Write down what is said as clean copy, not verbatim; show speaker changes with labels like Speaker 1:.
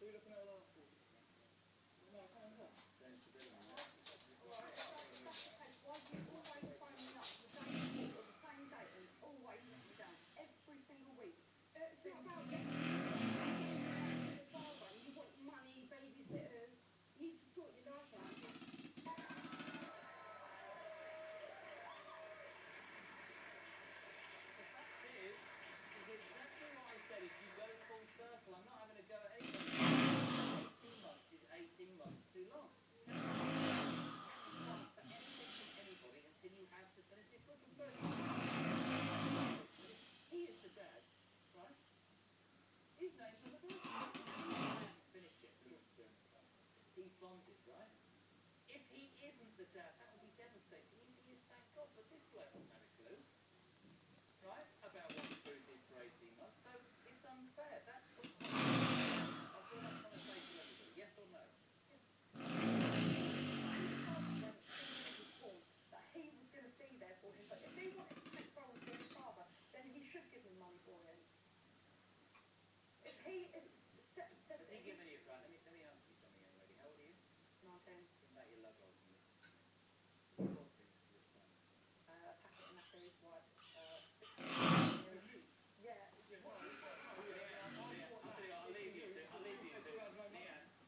Speaker 1: So you're looking at all that 40%. No, I can't remember.
Speaker 2: Alright, if that's the case, why do you always phone me up the day before or the same day and always let me down? Every single week.
Speaker 3: It's not about letting you father. You want money, babysitters. You need to sort your life out.
Speaker 1: The fact is exactly what I said. If you go full circle, I'm not having a go at anyone. 18 months is 18 months too long. You can't ask for anything from anybody until you have to finish this book. I'm sorry. He is the dad, right? His name's on the book. I haven't finished yet. He's bonded, right? If he isn't the dad, that would be devastating. He is, thank God, but this bloke hasn't had a clue, right, about what the truth is for 18 months. So it's unfair. That's the point. That's what I'm trying to say to everybody. Yes or no?
Speaker 2: That he was going to be there for him, but if he wanted to take roles for his father, then he should give him money for him. If he is said
Speaker 1: Has he given you, right, let me ask you something, young lady. How old are you?
Speaker 2: 19,
Speaker 1: Isn't that your love old? What things to your son?
Speaker 2: packet and nappies, wipes.